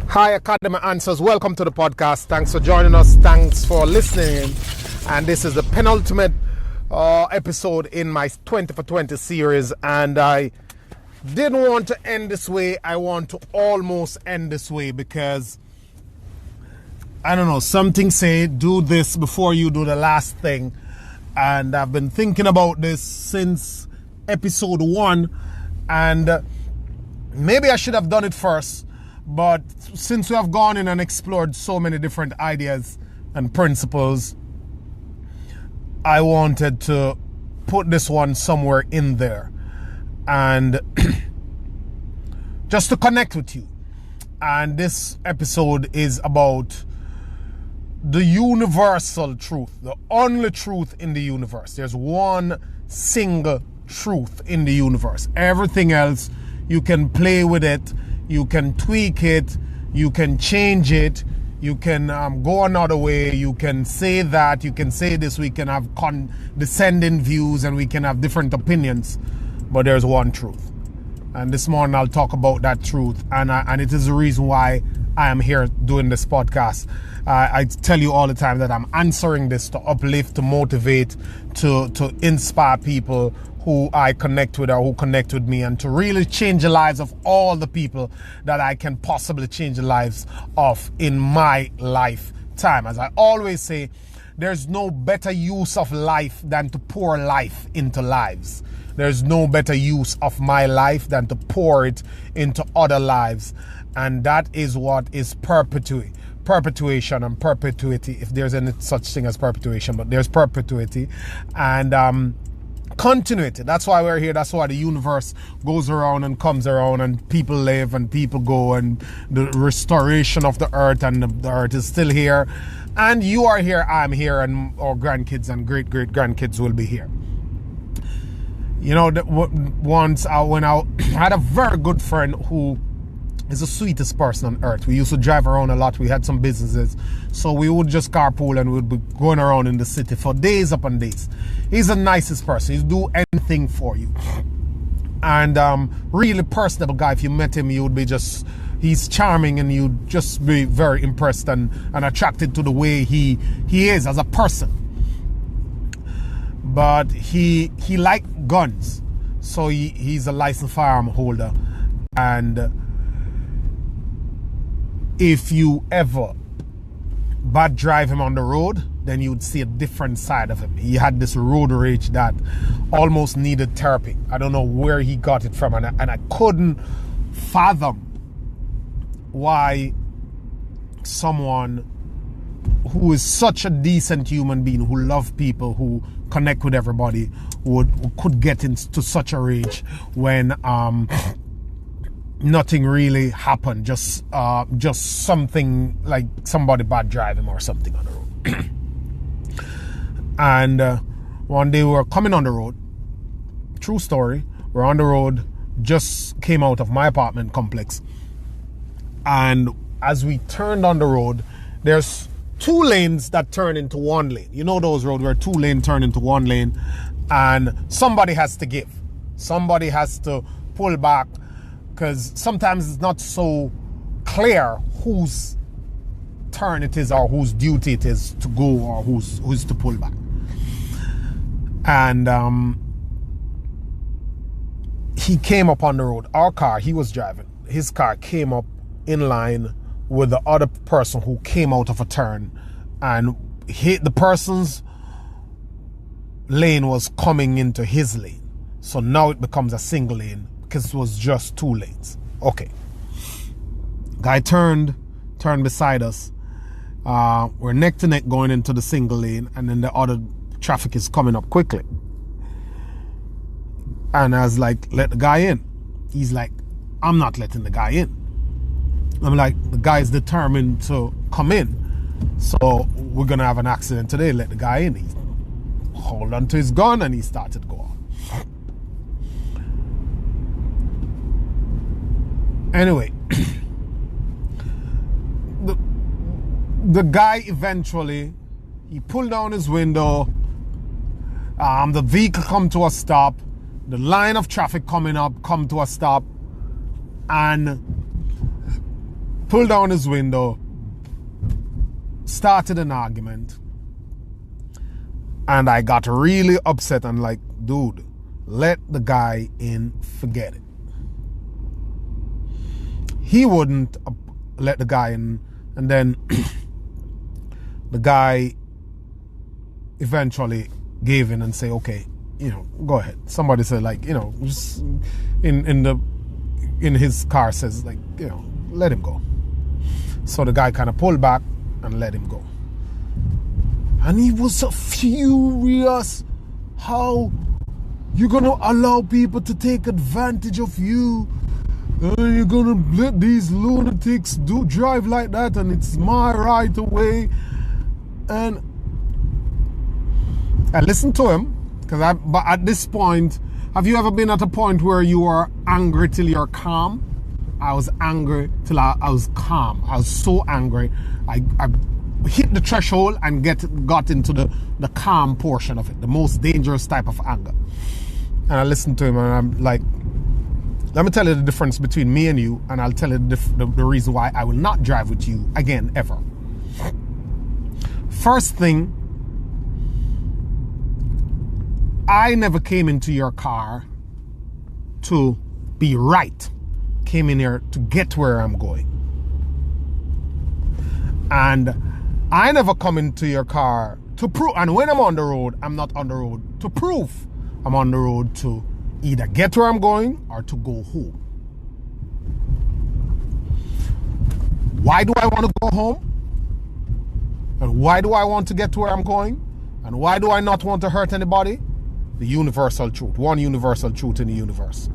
Hi, Academy Answers. Welcome to the podcast. Thanks for joining us. Thanks for listening. And this is the penultimate episode in my 20 for 20 series. And I didn't want to end this way. I want to almost end this way because, I don't know, something say do this before you do the last thing. And I've been thinking about this since episode 1. And maybe I should have done it first. But since we have gone in and explored so many different ideas and principles, I wanted to put this one somewhere in there and just to connect with you. And this episode is about the universal truth, the only truth in the universe. There's one single truth in the universe. Everything else, you can play with it. You can tweak it, you can change it, you can go another way, you can say that, you can say this, we can have condescending views and we can have different opinions, but there's one truth. And this morning I'll talk about that truth, and it is the reason why I am here doing this podcast. I tell you all the time that I'm answering this to uplift, to motivate, to inspire people who I connect with or who connect with me, and to really change the lives of all the people that I can possibly change the lives of in my lifetime. As I always say, there's no better use of life than to pour life into lives. There's no better use of my life than to pour it into other lives. And that is what is perpetuation and perpetuity, if there's any such thing as perpetuation, but there's perpetuity and continuity. That's why we're here. That's why the universe goes around and comes around, and people live and people go, and the restoration of the earth, and the earth is still here, and you are here, I'm here, and our grandkids and great-great-grandkids will be here. You know, once when I had a very good friend who is the sweetest person on earth. We used to drive around a lot. We had some businesses. So we would just carpool and we'd be going around in the city for days upon days. He's the nicest person. He'd do anything for you. And really personable guy. If you met him, you would be just, he's charming, and you'd just be very impressed and attracted to the way he is as a person. But he liked guns. So he's a licensed firearm holder. And if you ever bad drive him on the road, then you'd see a different side of him. He had this road rage that almost needed therapy. I don't know where he got it from, and I couldn't fathom why someone who is such a decent human being, who loves people, who connect with everybody, could get into such a rage when nothing really happened, just something like somebody bad driving or something on the road. And one day we were coming on the road, true story, we're on the road, just came out of my apartment complex, and as we turned on the road, there's 2 lanes that turn into 1 lane. You know those roads where 2 lanes turn into 1 lane, and somebody has to give, somebody has to pull back, because sometimes it's not so clear whose turn it is or whose duty it is to go or who's to pull back. And he came up on the road. Our car, he was driving, his car came up in line with the other person who came out of a turn, and the person's lane was coming into his lane. So now it becomes a single lane, because it was just 2 lanes. Okay. Guy turned beside us. We're neck to neck going into the single lane, and then the other traffic is coming up quickly. And I was like, let the guy in. He's like, I'm not letting the guy in. I'm like, the guy's determined to come in. So we're going to have an accident today. Let the guy in. He hold on to his gun and he started to go off. Anyway, the guy eventually, he pulled down his window. The vehicle come to a stop. The line of traffic coming up come to a stop. And pulled down his window, started an argument, and I got really upset and like, dude, let the guy in, forget it. He wouldn't let the guy in, and then the guy eventually gave in and say, okay, go ahead. Somebody said, like, just in his car says, like, let him go. So the guy kind of pulled back and let him go. And he was so furious. How you're gonna allow people to take advantage of you? You're gonna let these lunatics drive like that, and it's my right away. And I listened to him, but at this point, have you ever been at a point where you are angry till you're calm? I was angry till I was calm. I was so angry. I hit the threshold and got into the calm portion of it, the most dangerous type of anger. And I listened to him, and I'm like, let me tell you the difference between me and you, and I'll tell you the reason why I will not drive with you again, ever. First thing, I never came into your car to be right. Came in here to get where I'm going. And I never come into your car to prove, and when I'm on the road, I'm not on the road to prove. I'm on the road to either get where I'm going or to go home. Why do I want to go home? And why do I want to get to where I'm going? And why do I not want to hurt anybody? The universal truth. One universal truth in the universe.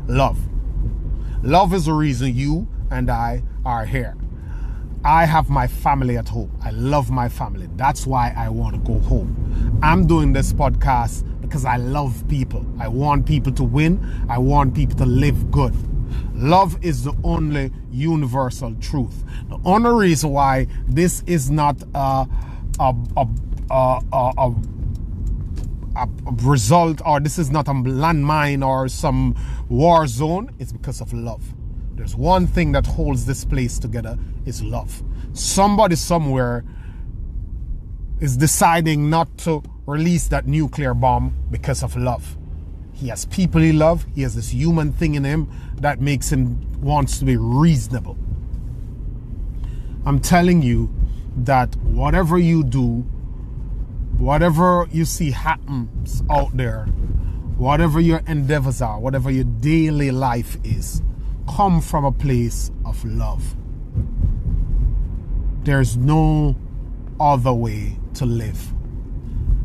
Love. Love is the reason you and I are here. I have my family at home. I love my family. That's why I want to go home. I'm doing this podcast because I love people. I want people to win. I want people to live good. Love is the only universal truth. The only reason why this is not a result, or this is not a landmine or some war zone, is because of love. There's one thing that holds this place together, is love. Somebody somewhere is deciding not to release that nuclear bomb because of love. He has people he loves. He has this human thing in him that makes him wants to be reasonable. I'm telling you that whatever you do, whatever you see happens out there, whatever your endeavors are, whatever your daily life is, come from a place of love. There's no other way to live.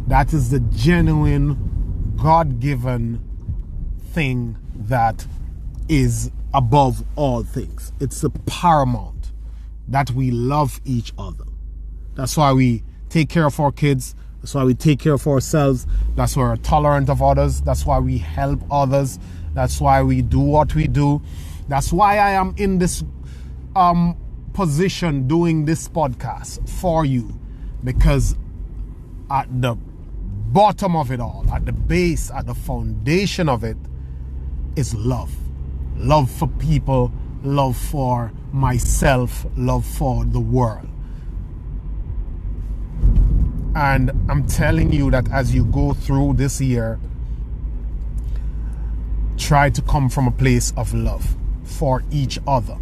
That is the genuine, God-given thing that is above all things. It's the paramount that we love each other. That's why we take care of our kids. That's why we take care of ourselves. That's why we're tolerant of others. That's why we help others. That's why we do what we do. That's why I am in this position doing this podcast for you, because at the bottom of it all, at the base, at the foundation of it, is love. Love for people, love for myself, love for the world. And I'm telling you that as you go through this year, try to come from a place of love for each other.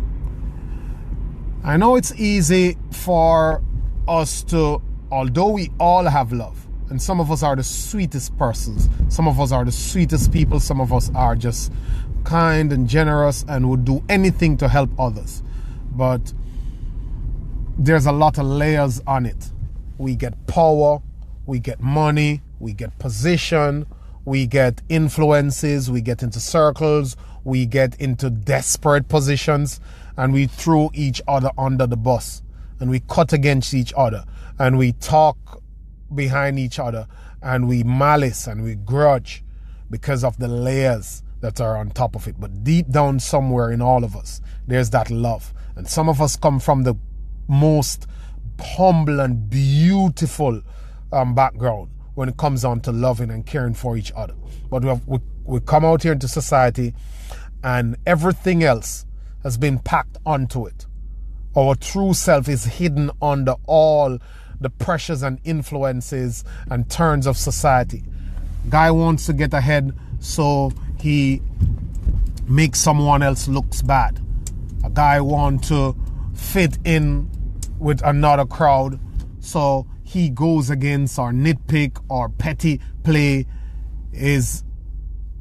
I know it's easy for us to, although we all have love, and some of us are the sweetest persons, some of us are the sweetest people, some of us are just kind and generous and would do anything to help others. But there's a lot of layers on it. We get power, we get money, we get position, we get influences, we get into circles, we get into desperate positions, and we throw each other under the bus, and we cut against each other, and we talk behind each other, and we malice and we grudge because of the layers that are on top of it. But deep down somewhere in all of us, there's that love. And some of us come from the most humble and beautiful background when it comes on to loving and caring for each other. But we come out here into society, and everything else has been packed onto it. Our true self is hidden under all the pressures and influences and turns of society. Guy wants to get ahead, so he makes someone else looks bad. A guy wants to fit in with another crowd, so he goes against or nitpick or petty play his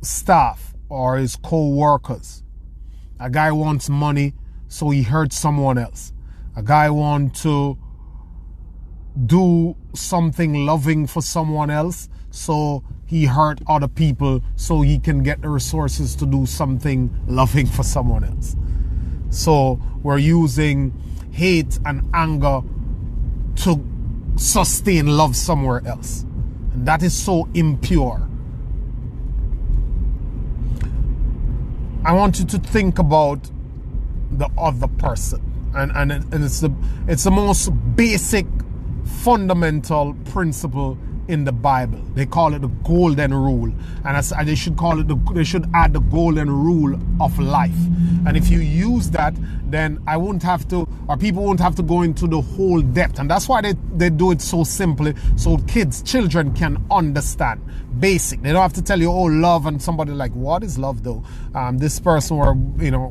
staff or his co-workers. A guy wants money, so he hurts someone else. A guy wants to do something loving for someone else, so he hurt other people so he can get the resources to do something loving for someone else. So we're using hate and anger to sustain love somewhere else. And that is so impure. I want you to think about the other person. And it's the most basic, fundamental principle in the Bible. They call it the golden rule, and they should call it they should add the golden rule of life. And if you use that, then I won't have to, or people won't have to go into the whole depth. And that's why they do it so simply, so children can understand basic. They don't have to tell you, oh, love, and somebody like, what is love though? This person, or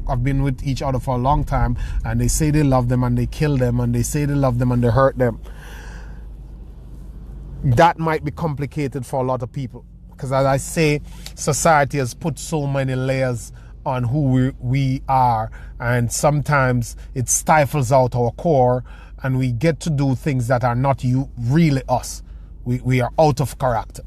I've been with each other for a long time, and they say they love them and they kill them, and they say they love them and they hurt them. That might be complicated for a lot of people, because as I say, society has put so many layers on who we are, and sometimes it stifles out our core, and we get to do things that are not really us. We are out of character.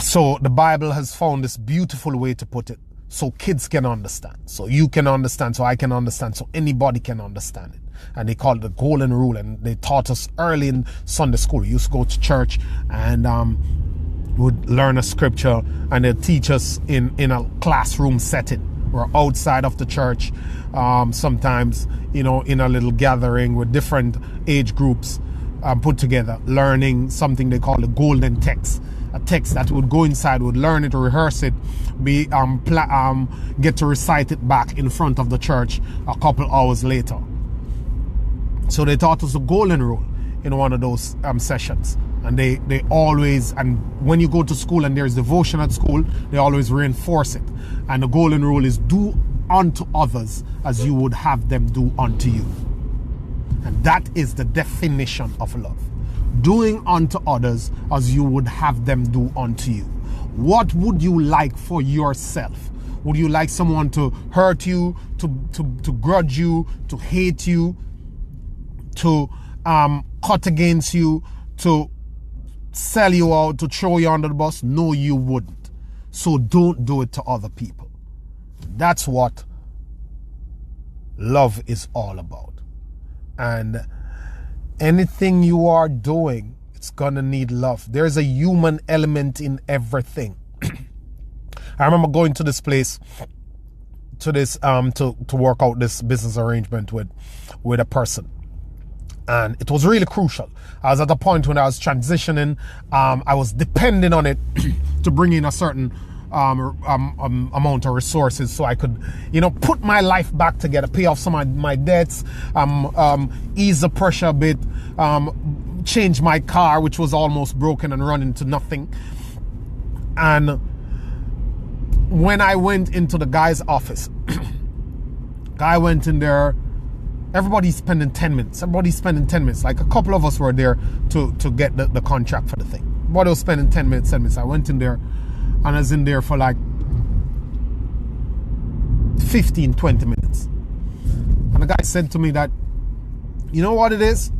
So the Bible has found this beautiful way to put it, so kids can understand, so you can understand, so I can understand, so anybody can understand it. And they call it the golden rule, and they taught us early in Sunday school. We used to go to church and would learn a scripture, and they'd teach us in a classroom setting. We're outside of the church, sometimes, in a little gathering with different age groups put together, learning something they call the golden text. A text that would go inside, would learn it, rehearse it, get to recite it back in front of the church a couple hours later. So they taught us the golden rule in one of those sessions. And they always, and when you go to school and there's devotion at school, they always reinforce it. And the golden rule is do unto others as you would have them do unto you. And that is the definition of love. Doing unto others as you would have them do unto you. What would you like for yourself? Would you like someone to hurt you, to grudge you, to hate you, to cut against you, to sell you out, to throw you under the bus? No, you wouldn't. So don't do it to other people. That's what love is all about. And anything you are doing, it's gonna need love. There's a human element in everything. I remember going to this place, to this to work out this business arrangement with a person. And it was really crucial. I was at a point when I was transitioning. I was depending on it to bring in a certain amount of resources so I could, put my life back together, pay off some of my debts, ease the pressure a bit, change my car, which was almost broken and running to nothing. And when I went into the guy's office, guy went in there. Everybody's spending 10 minutes. Everybody's spending 10 minutes. Like a couple of us were there to get the contract for the thing. Everybody was spending 10 minutes, 10 minutes. I went in there and I was in there for like 15, 20 minutes. And the guy said to me that, you know what it is?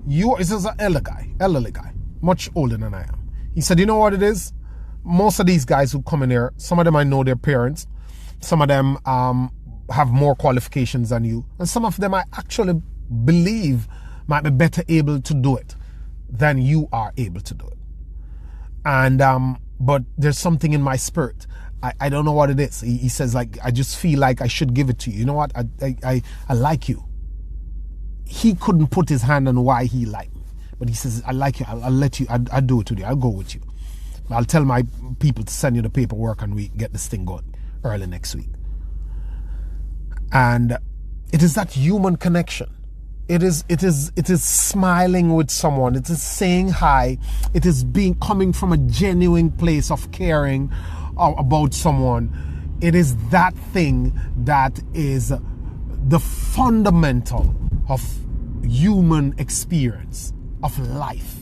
This is an elderly guy, much older than I am. He said, you know what it is? Most of these guys who come in here, some of them I know their parents. Some of them have more qualifications than you, and some of them I actually believe might be better able to do it than you are able to do it. And but there's something in my spirit. I don't know what it is. He says, like, I just feel like I should give it to you. You know what? I like you. He couldn't put his hand on why he liked me, but he says, I like you. I'll let you. I'll do it with you. I'll go with you. I'll tell my people to send you the paperwork and we get this thing going early next week. And it is that human connection. It is smiling with someone. It is saying hi. It is coming from a genuine place of caring about someone. It is that thing that is the fundamental of human experience, of life.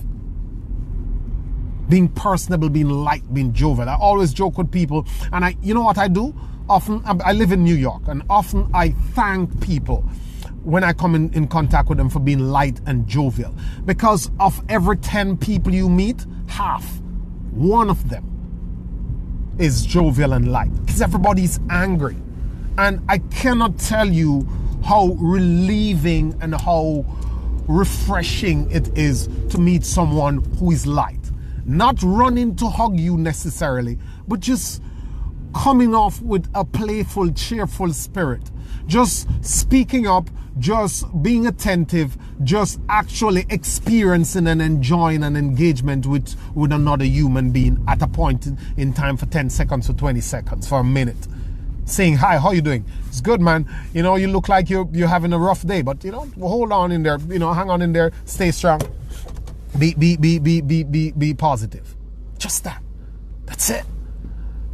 Being personable, being light, being jovial. I always joke with people, and you know what I do? Often, I live in New York, and often I thank people when I come in contact with them for being light and jovial. Because of every 10 people you meet, one of them is jovial and light. Because everybody's angry. And I cannot tell you how relieving and how refreshing it is to meet someone who is light. Not running to hug you necessarily, but just coming off with a playful, cheerful spirit. Just speaking up, just being attentive, just actually experiencing and enjoying an engagement with another human being at a point in time for 10 seconds or 20 seconds, for a minute. Saying, hi, how you doing? It's good, man. You know, you look like you're having a rough day, but you know, hold on in there, you know, hang on in there, stay strong. Be positive. Just that. That's it.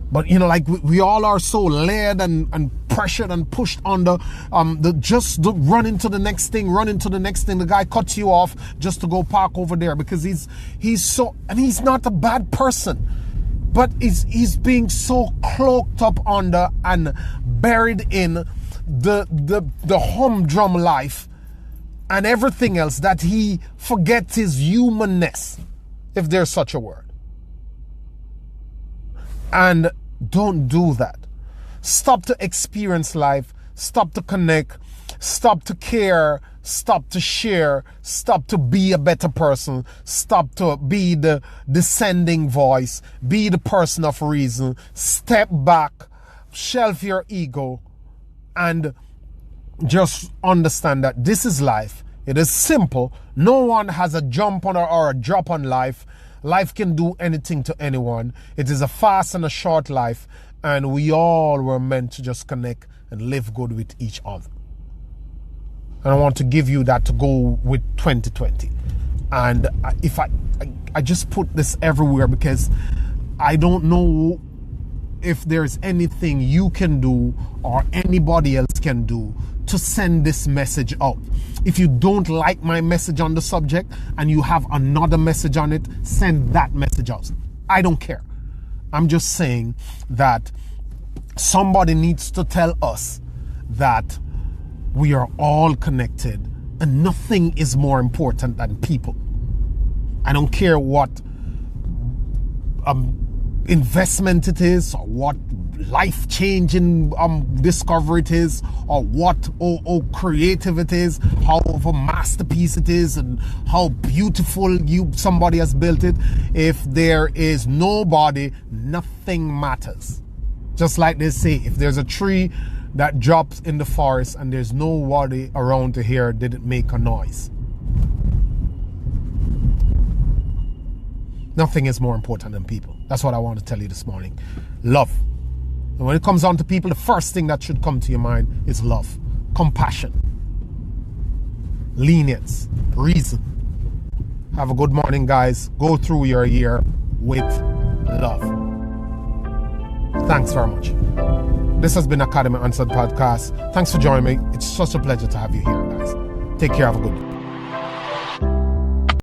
But you know, like we all are so layered and pressured and pushed under run into the next thing. The guy cuts you off just to go park over there because he's so, and he's not a bad person, but he's being so cloaked up under and buried in the humdrum life and everything else that he forgets his humanness, if there's such a word. And don't do that. Stop to experience life. Stop to connect. Stop to care. Stop to share. Stop to be a better person. Stop to be the descending voice. Be the person of reason. Step back. Shelf your ego. And just understand that this is life. It is simple. No one has a jump on or a drop on life. Life can do anything to anyone. It is a fast and a short life, and we all were meant to just connect and live good with each other. And I want to give you that to go with 2020. And if I just put this everywhere because I don't know if there's anything you can do or anybody else can do to send this message out. If you don't like my message on the subject and you have another message on it, send that message out. I don't care. I'm just saying that somebody needs to tell us that we are all connected and nothing is more important than people. I don't care what investment it is, or what life-changing discovery it is, or what creative it is, how of a masterpiece it is, and how beautiful somebody has built it. If there is nobody, nothing matters. Just like they say, if there's a tree that drops in the forest and there's nobody around to hear, did it make a noise? Nothing is more important than people. That's what I want to tell you this morning. Love. And when it comes down to people, the first thing that should come to your mind is love, compassion, lenience, reason. Have a good morning, guys. Go through your year with love. Thanks very much. This has been Academy Answered Podcast. Thanks for joining me. It's such a pleasure to have you here, guys. Take care. Have a good day.